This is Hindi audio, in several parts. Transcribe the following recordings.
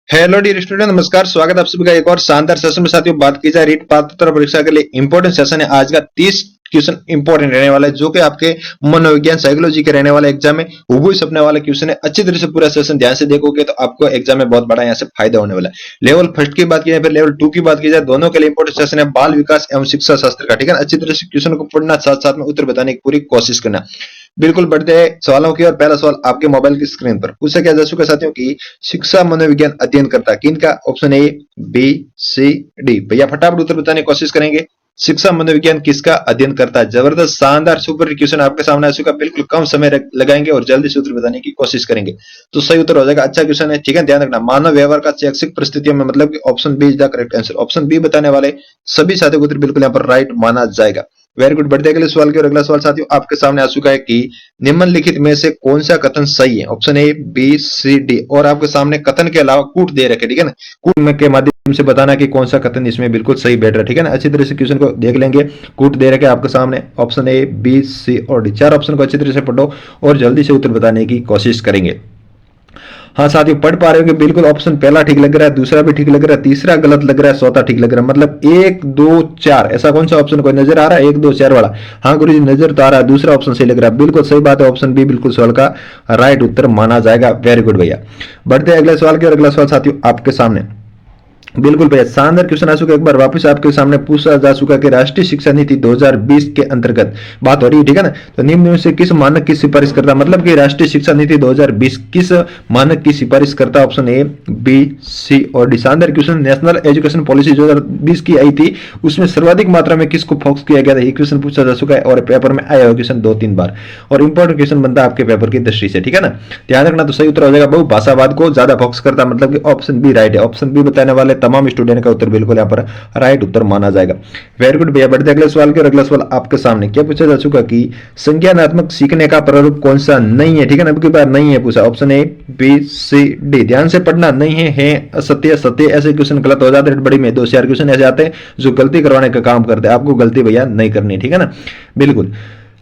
हेलो डियर स्टूडेंट, नमस्कार। स्वागत है आप सभी का एक और शानदार सेशन में। साथियों, बात की जाए रीट पात्रता परीक्षा के लिए इंपॉर्टेंट सेशन है। आज का 30 क्वेश्चन इंपॉर्टेंट रहने वाला है, जो कि आपके मनोविज्ञान साइकोलॉजी के रहने वाले एग्जाम में हुबहू सपने वाला क्वेश्चन है। अच्छी तरह से पूरा सेशन ध्यान से देखोगे तो आपको एग्जाम में बहुत बड़ा यहाँ से फायदा होने वाला है। लेवल फर्स्ट की बात की जाए, फिर लेवल 2 की बात की जाए, दोनों के लिए इंपॉर्टेंट सेशन है। बाल विकास एवं शिक्षा शास्त्र का, ठीक है। अच्छी तरह से क्वेश्चन को पढ़ना, साथ साथ में उत्तर बताने की पूरी कोशिश करना। बिल्कुल बढ़ते हैं सवालों की और पहला सवाल आपके मोबाइल की स्क्रीन पर पूछा गया जा चुका साथियों की शिक्षा मनोविज्ञान अध्ययन करता किन का। Option A, B, C, D. भैया फटाफट उत्तर बताने की कोशिश करेंगे। शिक्षा मनोविज्ञान किसका अध्ययन करता है। जबरदस्त शानदार सुपर क्वेश्चन आपके सामने आ चुका। बिल्कुल कम समय लगाएंगे और जल्दी से उत्तर बताने की कोशिश करेंगे तो सही उत्तर हो जाएगा। अच्छा क्वेश्चन है, ठीक है। ध्यान रखना, मानव व्यवहार का शैक्षिक परिस्थितियों में, मतलब कि option B is the correct answer. Option B बताने वाले सभी साथियों को उत्तर बिल्कुल यहाँ पर राइट माना जाएगा। Very good. बढ़ते अगले सवाल की और अगला सवाल साथियों आपके सामने आ चुका है कि निम्नलिखित में से कौन सा कथन सही है। Option A, B, C, D. और आपके सामने कथन के अलावा कूट दे रखे, ठीक है ना। कूट में के माध्यम से बताना कि कौन सा कथन इसमें बिल्कुल सही बैठ रहा है, ठीक है ना। अच्छी तरह से क्वेश्चन को देख लेंगे। कूट दे रखे आपके सामने ऑप्शन ए, बी, सी और डी। चार ऑप्शन को अच्छी तरह से पढ़ो और जल्दी से उत्तर बताने की कोशिश करेंगे। हाँ साथियों, पढ़ पा रहे हो कि बिल्कुल ऑप्शन पहला ठीक लग रहा है, दूसरा भी ठीक लग रहा है, तीसरा गलत लग रहा है, चौथा ठीक लग रहा है। मतलब 1 2 4 ऐसा कौन सा ऑप्शन कोई नजर आ रहा है 1 2 4 वाला। हाँ गुरु जी, नजर तो आ रहा है, दूसरा ऑप्शन सही लग रहा है। बिल्कुल सही बात है, ऑप्शन बी बिल्कुल सवाल का राइट उत्तर माना जाएगा। वेरी गुड भैया। बढ़ते हैं अगले सवाल की और अगला सवाल साथियों आपके सामने। बिल्कुल भैया, शानदार क्वेश्चन आ चुका है। एक बार वापस आपके सामने पूछा जा चुका कि राष्ट्रीय शिक्षा नीति 2020 के अंतर्गत बात हो रही है, ठीक है ना। तो निम्न में से किस मानक की सिफारिश करता, मतलब कि राष्ट्रीय शिक्षा नीति 2020 किस मानक की सिफारिश करता। ऑप्शन ए, बी, सी और डी। शानदार क्वेश्चन। नेशनल एजुकेशन पॉलिसी 2020 की आई थी, उसमें सर्वाधिक मात्रा में किसको फोकस किया गया था, ये क्वेश्चन पूछा जा चुका है और पेपर में आया हुआ क्वेश्चन 2-3 बार और इंपॉर्टेंट क्वेश्चन बनता है आपके पेपर की दृष्टि से, ठीक है ना। ध्यान रखना, तो सही उत्तर हो जाएगा बहुभाषावाद को ज्यादा फोकस करता, मतलब कि ऑप्शन बी राइट है। ऑप्शन बी बताने वाले तमाम स्टूडेंट का उत्तर बिल्कुल यहाँ पर राइट उत्तर माना जाएगा। वेरी गुड भैया। बढ़ते अगले सवाल के और अगला सवाल आपके सामने क्या पूछा जा चुका कि संज्ञानात्मक सीखने का प्रारूप कौन सा नहीं है, ठीक है ना। अब बार नहीं है पूछा। Option A, B, C, D. ध्यान से पढ़ना, नहीं है असत्य, सत्य, ऐसे क्वेश्चन गलत हो जाते हैं। बड़ी में 2-4 क्वेश्चन ऐसे आते हैं जो गलती करवाने का काम करते हैं। आपको गलती भैया नहीं करनी, ठीक है ना। बिल्कुल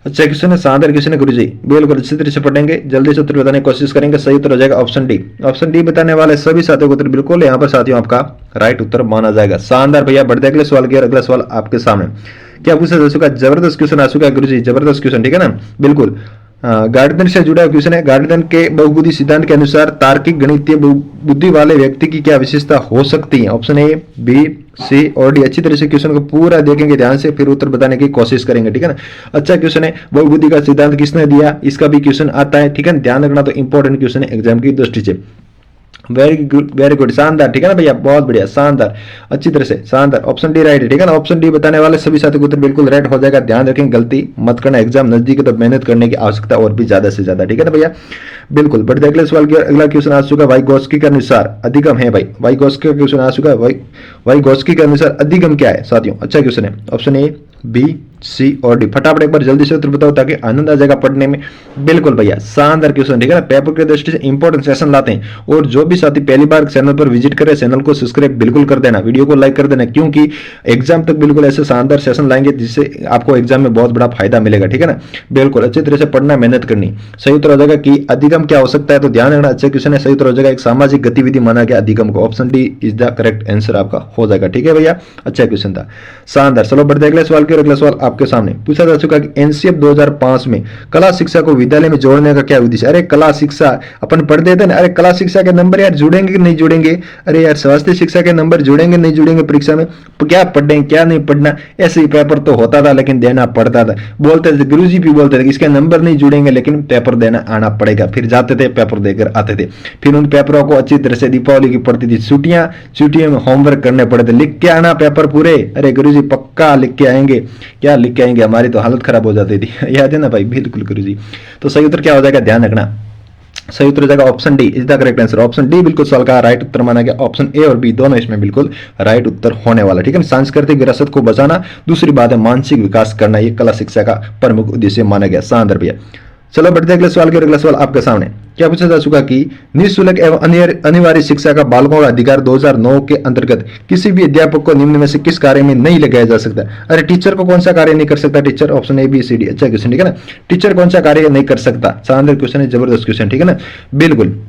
अच्छा क्वेश्चन है, शानदार क्वेश्चन है गुरु जी। बिल्कुल अच्छी तरह से पढ़ेंगे, जल्दी से उत्तर बताने की कोशिश करेंगे। सही उत्तर हो जाएगा ऑप्शन डी। ऑप्शन डी बताने वाले सभी साथियों को उत्तर बिल्कुल यहाँ पर साथियों आपका राइट उत्तर माना जाएगा। शानदार भैया। बढ़ते अगले सवाल की और अगला सवाल आपके सामने क्या पूछा जा चुका है। जबरदस्त क्वेश्चन आ चुका है गुरु जी, जबरदस्त क्वेश्चन, ठीक है ना। बिल्कुल गार्डन से जुड़ा क्वेश्चन है। गार्डन के बहुबुद्धि सिद्धांत के अनुसार तार्किक गणितीय बुद्धि वाले व्यक्ति की क्या विशेषता हो सकती है। ऑप्शन ए, बी, सी और डी। अच्छी तरह से क्वेश्चन को पूरा देखेंगे ध्यान से, फिर उत्तर बताने की कोशिश करेंगे, ठीक है ना। अच्छा क्वेश्चन है, बहुबुद्धि का सिद्धांत किसने दिया, इसका भी क्वेश्चन आता है, ठीक है। ध्यान रखना, तो इंपॉर्टेंट क्वेश्चन है एग्जाम की दृष्टि से। वेरी गुड, वेरी गुड, शानदार, ठीक है ना भैया, बहुत बढ़िया, शानदार, अच्छी तरह से शानदार। ऑप्शन डी राइट है, ठीक है ना। ऑप्शन डी बताने वाले सभी साथियों को उत्तर बिल्कुल राइट हो जाएगा। ध्यान रखें, गलती मत करना, एग्जाम नजदीक है तो मेहनत करने की आवश्यकता और भी ज्यादा से ज्यादा, ठीक है ना भैया। बिल्कुल। बढ़ते अगले सवाल की अगला क्वेश्चन आ चुका है। वाइगोत्स्की के अनुसार अधिगम है भाई, वाइगोत्स्की का क्वेश्चन आ चुका है। वाइगोत्स्की के अनुसार अधिगम क्या है साथियों। अच्छा क्वेश्चन है। ऑप्शन ए, बी, सी और डी। फटाफट एक बार जल्दी से उत्तर बताओ ताकि आनंद आ जाएगा पढ़ने में। बिल्कुल भैया, शानदार क्वेश्चन, ठीक है ना। पेपर की दृष्टि से इंपॉर्टेंट सेशन लाते हैं और जो भी साथी पहली बार चैनल पर विजिट करे, चैनल को सब्सक्राइब बिल्कुल कर देना, वीडियो को लाइक कर देना, क्योंकि एग्जाम तक बिल्कुल ऐसे शानदार सेशन लाएंगे जिससे आपको एग्जाम में बहुत बड़ा फायदा मिलेगा, ठीक है ना। बिल्कुल अच्छी तरह से पढ़ना, मेहनत करनी। सही उत्तर हो जाएगा कि अधिगम क्या हो सकता है, तो ध्यान रखना, अच्छे क्वेश्चन है। सही उत्तर हो जाएगा एक सामाजिक गतिविधि माना गया अधिगम को। Option D is the correct answer आपका हो जाएगा, ठीक है भैया। अच्छा क्वेश्चन था, शानदार। चलो बढ़ते अगले सवाल की और अगला सवाल आपके सामने पूछा जा चुका कि एनसीएफ 2005 में कला शिक्षा को विद्यालय में जोड़ने का क्या उद्देश्य। अरे कला शिक्षा अपन पढ़ देते ना, अरे कला शिक्षा के नंबर यार जुड़ेंगे कि नहीं जुड़ेंगे, अरे यार स्वास्थ्य शिक्षा के नंबर जुड़ेंगे नहीं जुड़ेंगे परीक्षा में, क्या पढ़ेंगे क्या नहीं पढ़ना, ऐसे ही पेपर तो होता था लेकिन देना पड़ता था। बोलते थे गुरुजी भी बोलते थे कि इसके नंबर नहीं जुड़ेंगे लेकिन पेपर देना आना पड़ेगा। फिर जाते थे पेपर देकर आते थे, फिर उन पेपरों को अच्छी तरह से दीपावली की पड़ती थी, छुट्टियों में होमवर्क करने पड़े थे, लिख के आना पेपर पूरे। अरे गुरुजी पक्का लिख के आएंगे, क्या लिख के आएंगे, हमारी तो हालत खराब हो जाती थी, याद है ना भाई। बिल्कुल गुरुजी। तो सही उत्तर क्या हो जाएगा, ध्यान रखना, सही उत्तर हो जाएगा option D is the correct answer. Option D बिल्कुल सवाल का राइट उत्तर माना गया। ऑप्शन ए और बी दोनों इसमें बिल्कुल राइट उत्तर होने वाला, ठीक है। सांस्कृतिक विरासत को बचाना, दूसरी बात है मानसिक विकास करना, ये कला शिक्षा का प्रमुख उद्देश्य माना गया। शानदार भैया। चलो बढ़ते अगले सवाल के अगला सवाल आपके सामने क्या पूछा जा चुका कि निःशुल्क एवं अनिवार्य शिक्षा का बालकों का अधिकार 2009 के अंतर्गत किसी भी अध्यापक को निम्न में से किस कार्य में नहीं लगाया जा सकता। अरे टीचर को कौन सा कार्य नहीं कर सकता teacher. Option A, B, C, D. अच्छा क्वेश्चन, ठीक है ना। टीचर कौन सा कार्य नहीं कर सकता, शानदार क्वेश्चन है, जबरदस्त क्वेश्चन, ठीक है ना। बिल्कुल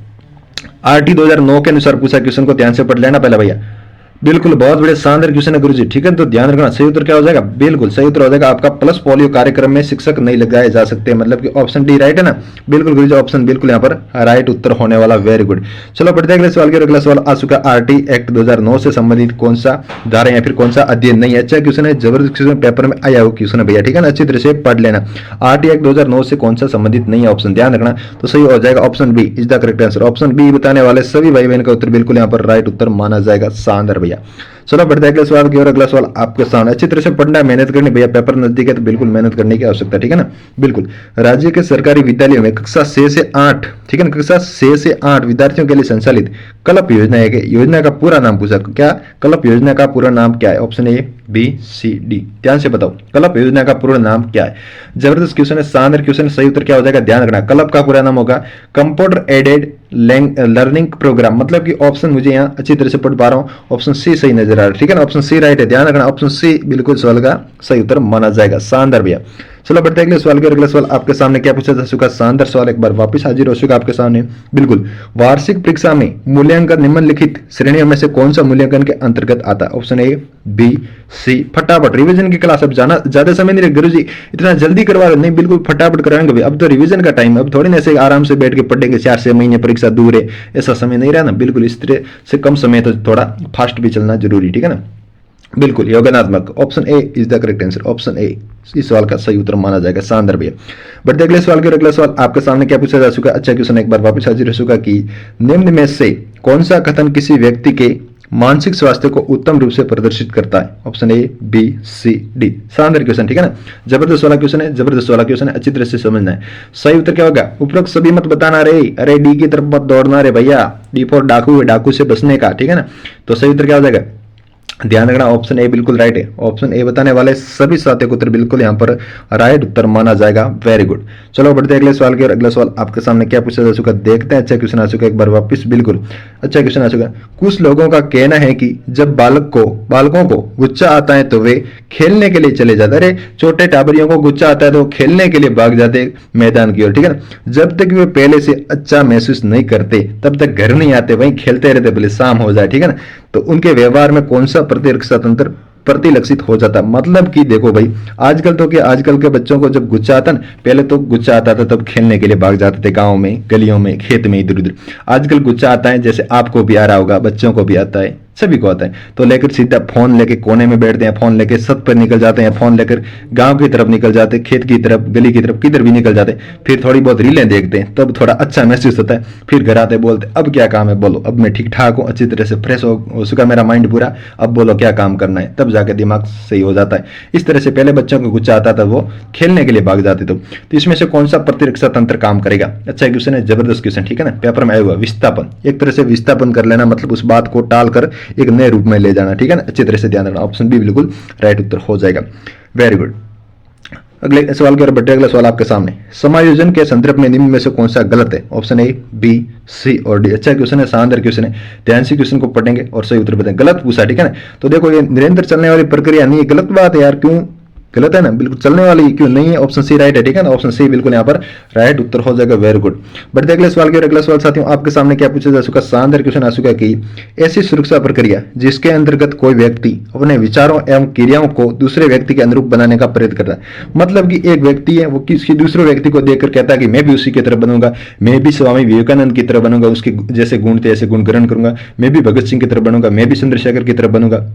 आरटी 2009 के अनुसार पूछा क्वेश्चन को ध्यान से पढ़ लेना पहले भैया। बिल्कुल बहुत बड़े शानदार क्वेश्चन है गुरुजी, ठीक है। तो ध्यान रखना सही उत्तर क्या हो जाएगा, बिल्कुल सही उत्तर हो जाएगा आपका प्लस पोलियो कार्यक्रम में शिक्षक नहीं लगाए जा सकते, मतलब कि ऑप्शन डी राइट है ना। बिल्कुल गुरुजी ऑप्शन बिल्कुल यहाँ पर राइट उत्तर होने वाला, वेरी गुड। चलो बढ़ते हैं अगले सवाल की। अगला सवाल आ चुका आरटी एक्ट 2009 से संबंधित कौन सा धारा या फिर कौन सा अध्ययन नहीं है। अच्छा क्वेश्चन है, जबरदस्त क्वेश्चन पेपर में आया हुआ क्वेश्चन है भैया, ठीक है ना। अच्छी तरह से पढ़ लेना। आरटी एक्ट 2009 से कौन सा संबंधित नहीं है, ऑप्शन ध्यान रखना। तो सही हो जाएगा option B is the correct answer. Option B बताने वाले सभी भाई बहन का उत्तर बिल्कुल यहाँ पर राइट उत्तर माना जाएगा, शानदार भैया। चलो बढ़ते हैं अगले सवाल की ओर। अगला सवाल आपके सामने, अच्छी तरह से पढ़ना है, मेहनत करनी भैया, पेपर नजदीक है तो बिल्कुल मेहनत करने की आवश्यकता है, ठीक है ना। बिल्कुल राज्य के सरकारी विद्यालयों में कक्षा 6 से 8, ठीक है ना, कक्षा 6 से 8 विद्यार्थियों के लिए संचालित कल्प योजना है। योजना का पूरा नाम पूछा, क्या कल्प योजना का पूरा नाम क्या है, option A B C D, ध्यान से बताओ कल्प योजना का पूरा नाम क्या है। जबरदस्त क्वेश्चन है, शानदार क्वेश्चन है, सही उत्तर क्या हो जाएगा, ध्यान रखना। कल्प का पूरा नाम होगा कंप्यूटर एडेड लर्निंग प्रोग्राम, मतलब कि ऑप्शन मुझे यहाँ अच्छी तरह से पढ़ पा रहा हूँ, ऑप्शन सी सही नजर आ रहा है, ठीक है ना। ऑप्शन सी राइट है, ध्यान रखना ऑप्शन सी बिल्कुल सवाल का सही उत्तर माना जाएगा, शानदार भैया। चलो बढ़ते हैं अगले सवाल के। अगला सवाल आपके सामने क्या पूछा जा चुका, शानदार सवाल एक बार वापस हाजिर हो चुका आपके सामने। बिल्कुल वार्षिक परीक्षा में मूल्यांकन निम्नलिखित श्रेणियों में से कौन सा मूल्यांकन के अंतर्गत आता है, ऑप्शन ए बी सी। फटाफट रिवीजन की क्लास, अब जाना ज्यादा समय नहीं गुरु जी, इतना जल्दी करवा रहे नहीं, बिल्कुल फटाफट कराएंगे। अब तो रिवीजन का टाइम है, अब थोड़ी ना ऐसे आराम से बैठ के पढ़ेंगे, 4-6 महीने परीक्षा दूर है, ऐसा समय नहीं रहा ना। बिल्कुल इस तरह से कम समय तो थोड़ा फास्ट भी चलना जरूरी, ठीक है ना। बिल्कुल योगात्मक, option A is the correct answer. Option A इस सवाल का सही उत्तर माना जाएगा, शानदार भैया। बढ़ते अगले सवाल के। अगला सवाल आपके सामने क्या पूछा जा चुका, अच्छा क्वेश्चन एक बार वापस हाजिर हो चुका कि निम्न में से कौन सा कथन किसी व्यक्ति के मानसिक स्वास्थ्य को उत्तम रूप से प्रदर्शित करता है, option A B C D. शानदार क्वेश्चन, ठीक है ना, जबरदस्त वाला क्वेश्चन है, जबरदस्त वाला क्वेश्चन है, अच्छी तरह से समझना है। सही उत्तर क्या होगा, उपरोक्त सभी मत बताना रे, अरे डी की तरफ मत दौड़ना रे भैया, डी फॉर डाकू है, डाकू से बचने का, ठीक है ना। तो सही उत्तर क्या हो जाएगा, ध्यान रखना ऑप्शन ए बिल्कुल राइट है। ऑप्शन ए बताने वाले सभी साथियों को उत्तर बिल्कुल यहाँ पर राइट उत्तर माना जाएगा, वेरी गुड। चलो बढ़ते हैं अगले सवाल की। अगला सवाल आपके सामने क्या पूछा जा चुका देखते हैं। अच्छा क्वेश्चन आ चुका एक बार वापस, बिल्कुल अच्छा क्वेश्चन आ चुका। कुछ लोगों का कहना है कि जब बालकों को गुस्सा आता है तो वे खेलने के लिए चले जाते, अरे छोटे टाबरियों को गुस्सा आता है तो खेलने के लिए भाग जाते मैदान की ओर, ठीक है ना। जब तक वे पहले से अच्छा महसूस नहीं करते तब तक घर नहीं आते, वहीं खेलते रहते भले शाम हो जाए, ठीक है ना। तो उनके व्यवहार में कौन सा प्रतिरक्षा तंत्र प्रतिलक्षित हो जाता, मतलब कि देखो भाई आजकल के बच्चों को जब गुस्सा आता ना, पहले तो गुस्सा आता था तब खेलने के लिए भाग जाते थे गांव में, गलियों में, खेत में, इधर उधर। आजकल गुस्सा आता है जैसे आपको भी आ रहा होगा, बच्चों को भी आता है, सभी को आता है, तो लेकर सीधा फोन लेके कोने में बैठते हैं, फोन लेके छत पर निकल जाते हैं, फोन लेकर गांव की तरफ निकल जाते, खेत की तरफ, गली की तरफ, किधर भी निकल जाते। फिर थोड़ी बहुत रीलें देखते हैं, तब थोड़ा अच्छा महसूस होता है, फिर घर आते बोलते अब क्या काम है, बोलो अब मैं ठीक ठाक हूँ, अच्छी तरह से फ्रेश हो चुका मेरा माइंड पूरा, अब बोलो क्या काम करना है, तब जाके दिमाग सही हो जाता है। इस तरह से पहले बच्चों को गुस्सा आता था, वो खेलने के लिए भाग जाते थे। तो इसमें से कौन सा प्रतिरक्षा तंत्र काम करेगा, अच्छा क्वेश्चन है, जबरदस्त क्वेश्चन, ठीक है ना, पेपर में आया हुआ। विस्थापन, एक तरह से विस्थापन कर लेना, मतलब उस बात को टाल कर एक नए रूप में ले जाना, ठीक है ना, अच्छी तरह से ध्यान रखना, ऑप्शन बी बिल्कुल राइट उत्तर हो जाएगा, वेरी गुड। अगले सवाल की ओर बढ़ते, अगला सवाल आपके सामने, समायोजन के संदर्भ में निम्न में से कौन सा गलत है, ऑप्शन ए बी सी और डी। अच्छा क्वेश्चन है, शानदार क्वेश्चन है, ध्यान से क्वेश्चन को पढ़ेंगे और सही उत्तर बताएंगे। गलत पूछा, ठीक है ना। तो देखो ये निरंतर चलने वाली प्रक्रिया नहीं है, गलत बात है यार, क्यों गलत है ना, बिल्कुल चलने वाली क्यों नहीं है, ऑप्शन सी राइट है, ठीक है ना, ऑप्शन सी बिल्कुल यहाँ पर राइट उत्तर हो जाएगा, वेरी गुड। बढ़ते अगले सवाल की ओर। अगला सवाल साथियों आपके सामने क्या पूछा जा चुका, शानदार क्वेश्चन आ चुका कि ऐसी सुरक्षा प्रक्रिया जिसके अंतर्गत कोई व्यक्ति अपने विचारों एवं क्रियाओं को दूसरे व्यक्ति के अनुरूप बनाने का प्रयत्न करता है, मतलब कि एक व्यक्ति है वो किसी दूसरे व्यक्ति को देखकर कहता है कि मैं भी उसी की तरह बनूंगा, मैं भी स्वामी विवेकानंद की तरह बनूंगा, उसके जैसे गुण थे ऐसे गुण ग्रहण करूंगा, मैं भी भगत सिंह की तरह बनूंगा, मैं भी चंद्रशेखर की तरह बनूंगा।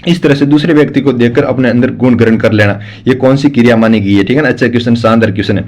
इस तरह से दूसरे व्यक्ति को देखकर अपने अंदर गुण ग्रहण कर लेना, ये कौन सी क्रिया मानी गई है, ठीक है ना। अच्छा क्वेश्चन, शानदार क्वेश्चन है।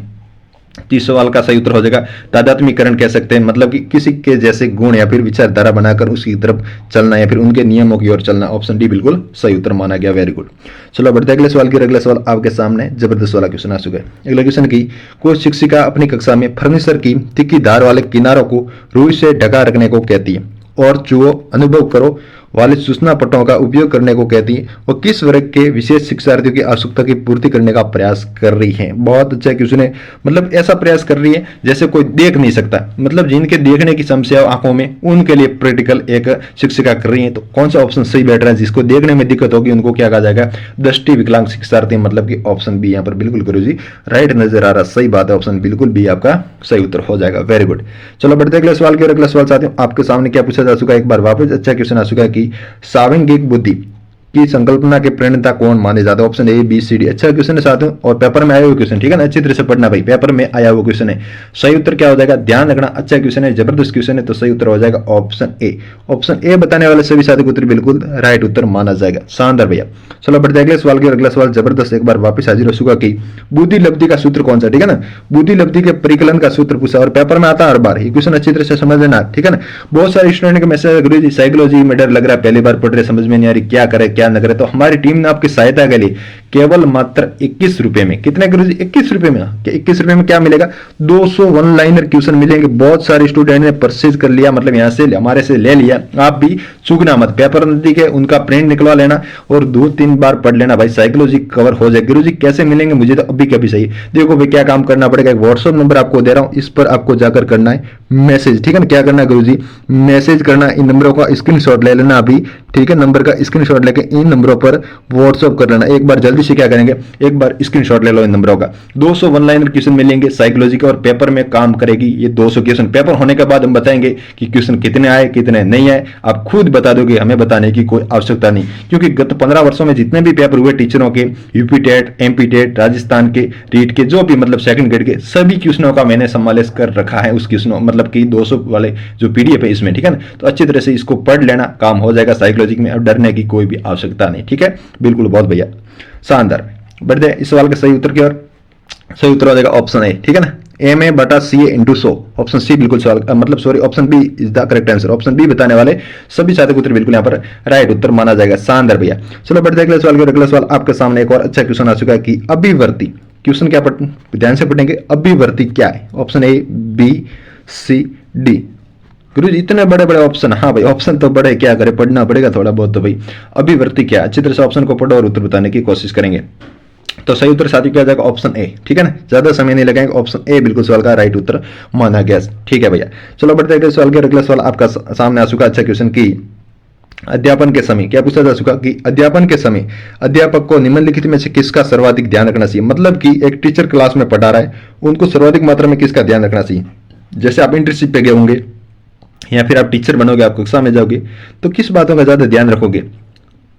30 सवाल का सही उत्तर हो जाएगा तादात्म्यकरण कह सकते हैं, मतलब कि किसी के जैसे गुण या फिर विचारधारा बनाकर उसकी तरफ चलना या फिर उनके नियमों की ओर चलना, ऑप्शन डी बिल्कुल सही उत्तर माना गया, वेरी गुड। चलो बढ़ते अगले सवाल की। अगला सवाल आपके सामने जबरदस्त वाला क्वेश्चन आ चुका है। अगला क्वेश्चन की, कोई शिक्षिका अपनी कक्षा में फर्नीचर की तिखी धार वाले किनारों को रुई से ढका रखने को कहती है, और चुओ अनुभव करो वाले सूचना पटों का उपयोग करने को कहती है और किस वर्ग के विशेष शिक्षार्थियों की आवश्यकता की पूर्ति करने का प्रयास कर रही है। बहुत अच्छा कि उसने मतलब ऐसा प्रयास कर रही है जैसे कोई देख नहीं सकता, मतलब जिनके देखने की समस्या आंखों में, उनके लिए प्रैक्टिकल एक शिक्षिका कर रही है। तो कौन सा ऑप्शन सही बैठ रहा है? जिसको देखने में दिक्कत होगी उनको क्या कहा जाएगा? दृष्टि विकलांग शिक्षार्थी, मतलब कि ऑप्शन बी यहाँ पर बिल्कुल करो जी राइट नजर आ रहा, सही बात है, ऑप्शन बिल्कुल बी आपका सही उत्तर हो जाएगा। Very good. चलो बढ़ते अगले सवाल की ओर। अगला सवाल साथियों आपके सामने क्या पूछा जा चुका है, एक बार वापस अच्छा क्वेश्चन आ चुका है कि सांवेगिक बुद्धि की संकल्पना के प्रणेता कौन माने जाते हैं? Option A B C D. अच्छा क्वेश्चन है साथियों और पेपर में आया हुआ क्वेश्चन, ठीक है ना, अच्छी तरह से पढ़ना भाई, पेपर में आया हुआ क्वेश्चन है। सही उत्तर क्या हो जाएगा? ध्यान रखना, अच्छा क्वेश्चन है, जबरदस्त क्वेश्चन है, तो सही उत्तर हो जाएगा ऑप्शन ए। ऑप्शन ए बताने वाले सभी साथियों को उत्तर बिल्कुल राइट उत्तर माना जाएगा। शानदार भैया। चलो बढ़ते अगले सवाल की ओर। अगला सवाल जबरदस्त, एक बार वापस हाजिर हो चुका कि बुद्धि लब्धि का सूत्र कौन सा, ठीक है ना, बुद्धि लब्धि के परिकलन का सूत्र पूछा और पेपर में आता है हर बार, ये क्वेश्चन अच्छी तरह से समझ लेना, ठीक है ना। बहुत सारे स्टूडेंट के मैसेज, गुरुजी साइकोलॉजी में डर लग रहा है, पहली बार पढ़ रहे, समझ में नहीं आ रही, क्या करे क्या न करे, तो हमारी टीम ने आपकी सहायता के लिए केवल मात्र 21 रुपए में, कितने गुरुजी 21 रुपए में, 21 रुपए में क्या मिलेगा? 200 वन लाइनर क्वेश्चन मिलेंगे। बहुत सारे स्टूडेंट ने परचेज कर लिया, मतलब यहां से हमारे से ले लिया। आप भी चूकना मत, पेपर नजदीक है, उनका प्रिंट निकलवा लेना और 2-3 बार पढ़ लेना भाई, साइकोलॉजी कवर हो जाए। गुरुजी कैसे मिलेंगे मुझे तो अभी कभी सही। देखो भाई क्या काम करना पड़ेगा, एक व्हाट्सएप नंबर आपको दे रहा हूं, इस पर आपको जाकर करना है मैसेज, ठीक है ना। क्या करना है गुरुजी? मैसेज करना, इन नंबरों का स्क्रीनशॉट ले लेना अभी, ठीक है, नंबर का स्क्रीनशॉट लेके इन नंबरों पर व्हाट्सएप कर लेना। एक बार जल्दी से क्या करेंगे, एक बार स्क्रीनशॉट ले लो इन नंबरों का। 200 वन लाइनर क्वेश्चन मिलेंगे साइकोलॉजी के और पेपर में काम करेगी ये 200 क्वेश्चन। पेपर होने के बाद हम बताएंगे कि क्वेश्चन कितने आए कितने नहीं आए, आप खुद बता दोगे, हमें बताने की कोई आवश्यकता नहीं, क्योंकि गत 15 वर्षों में जितने भी पेपर हुए टीचरों के, UP TET, MP TET, Rajasthan के, रीट के, जो भी मतलब सेकंड ग्रेड के सभी क्वेश्चनों का मैंने समावेश कर रखा है उस क्वेश्चनों, मतलब कि 200 वाले जो पीडीएफ है इसमें, ठीक है ना। तो अच्छी तरह से इसको पढ़ लेना, काम हो जाएगा साइकोलॉजी में, अब डरने की कोई भी आवश्यकता नहीं, ठीक है, बिल्कुल, बहुत भैया शानदार। बढ़ते इस सवाल के सही उत्तर की ओर। सही उत्तर हो जाएगा ऑप्शन ए, ठीक है ना, एम ए बटा सी ए इंटू 100। ऑप्शन सी बिल्कुल सवाल मतलब sorry option B is the correct answer. Option B बताने वाले सभी साथियों को उत्तर बिल्कुल यहाँ पर राइट उत्तर माना जाएगा। शानदार भैया। चलो बढ़ते अगले सवाल की ओर। अगला सवाल आपके सामने एक और अच्छा क्वेश्चन आ चुका है कि अभिवर्ती क्वेश्चन क्या ध्यान से पढ़ेंगे, अभिवर्ती क्या है? Option A B C D. गुरुजी इतने बड़े बड़े ऑप्शन, हाँ भाई ऑप्शन तो बड़े, क्या करे, पढ़ना पड़ेगा थोड़ा बहुत तो भाई। अभिवर्ती क्या, अच्छी तरह से ऑप्शन को पढ़ो और उत्तर बताने की कोशिश करेंगे। तो सही उत्तर साथी क्या जाएगा? ऑप्शन ए, ठीक है ना, ज्यादा समय नहीं लगाएंगे, ऑप्शन ए बिल्कुल सवाल का राइट उत्तर माना गया, ठीक है भैया। चलो बढ़ते अगले सवाल के। अगला सवाल आपका सामने आ चुका अच्छा क्वेश्चन की अध्यापन के समय क्या पूछा जा चुका कि अध्यापन के समय अध्यापक को निम्नलिखित में से किसका सर्वाधिक ध्यान रखना चाहिए? मतलब कि एक टीचर क्लास में पढ़ा रहा है, उनको सर्वाधिक मात्रा में किसका ध्यान रखना चाहिए? जैसे आप इंटर्नशिप पे गए होंगे या फिर आप टीचर बनोगे, आप कक्षा में जाओगे, तो किस बातों का ज्यादा ध्यान रखोगे?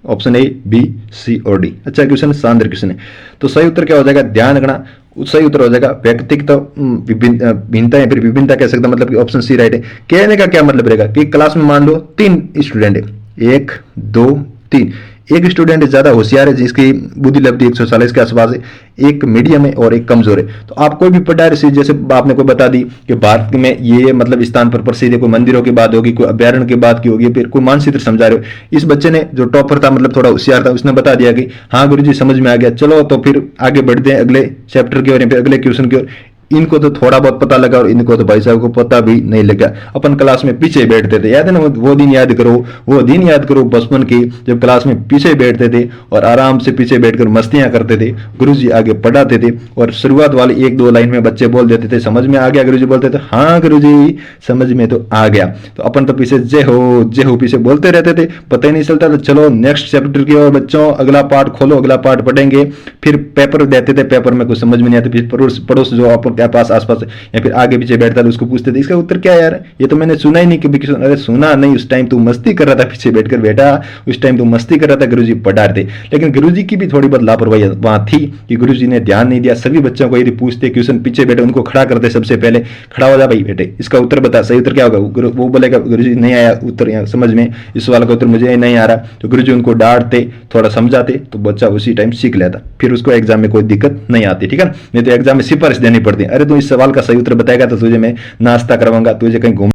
ऑप्शन ए बी सी और डी। अच्छा क्वेश्चन, शानदार क्वेश्चन है। तो सही उत्तर क्या हो जाएगा? ध्यान रखना। सही उत्तर हो जाएगा व्यक्तिगत भिन्नता या फिर विभिन्नता कह सकता, मतलब कि ऑप्शन सी राइट है। कहने का क्या मतलब रहेगा कि क्लास में मान लो 3 स्टूडेंट है, 1 2 3, एक स्टूडेंट ज्यादा होशियार है जिसकी बुद्धि लब्धि 140 के आसपास है, एक मीडियम है और एक कमजोर है। तो आप कोई भी पढ़ा रहे, जैसे आपने कोई बता दी कि भारत में ये मतलब स्थान पर प्रसिद्ध है, कोई मंदिरों की बात होगी, कोई अभ्यारण्य की बात की होगी, फिर कोई मानचित्र समझा रहे हो। इस बच्चे ने जो टॉपर था, मतलब थोड़ा होशियार था, उसने बता दिया कि हाँ गुरुजी समझ में आ गया, चलो तो फिर आगे बढ़ते हैं अगले चैप्टर की ओर या फिर अगले क्वेश्चन की ओर। इनको तो थोड़ा बहुत पता लगा और इनको तो भाई साहब को पता भी नहीं लगा। अपन क्लास में पीछे बैठते थे, याद है ना, वो दिन याद करो, वो दिन याद करो बचपन की, जब क्लास में पीछे बैठते थे और आराम से पीछे बैठकर मस्तियां करते थे, गुरुजी आगे पढ़ाते थे और शुरुआत वाली 1-2 लाइन में बच्चे बोल देते थे समझ में आ गया, गुरुजी बोलते थे हाँ गुरुजी समझ में तो आ गया। तो अपन तो पीछे जय हो पीछे बोलते रहते थे, पता ही नहीं चलता था। चलो नेक्स्ट चैप्टर की ओर बच्चों, अगला पार्ट खोलो, अगला पार्ट पढ़ेंगे। फिर पेपर देते थे, पेपर में कुछ समझ में नहीं आती, फिर पड़ोस जो आप पास आसपास या फिर आगे पीछे बैठता था, उसको पूछते थे इसका उत्तर क्या है यार, ये तो मैंने सुना ही नहीं कभी। अरे सुना नहीं, उस टाइम तू मस्ती कर रहा था पीछे बैठकर, बेटा उस टाइम तू मस्ती कर रहा था, गुरुजी पढ़ा रहे थे। लेकिन गुरुजी की भी थोड़ी बहुत लापरवाही वहां थी कि गुरुजी ने ध्यान नहीं दिया। सभी बच्चों को यदि पूछते क्वेश्चन, पीछे बैठे उनको खड़ा करते, सबसे पहले खड़ा हो जा भाई बेटे, इसका उत्तर बता, सही उत्तर क्या होगा? वो बोलेगा गुरुजी नहीं आया उत्तर यहाँ समझ में, इस सवाल का उत्तर मुझे नहीं आ रहा, तो गुरुजी उनको डांटते, थोड़ा समझाते, तो बच्चा उसी टाइम सीख लेता, फिर उसको एग्जाम में कोई दिक्कत नहीं आती, ठीक है। नहीं तो एग्जाम में सिफारिश देनी पड़ती है, अरे तू इस सवाल का सही उत्तर बताएगा तो तुझे मैं नाश्ता करवाऊंगा, तुझे कहीं घूम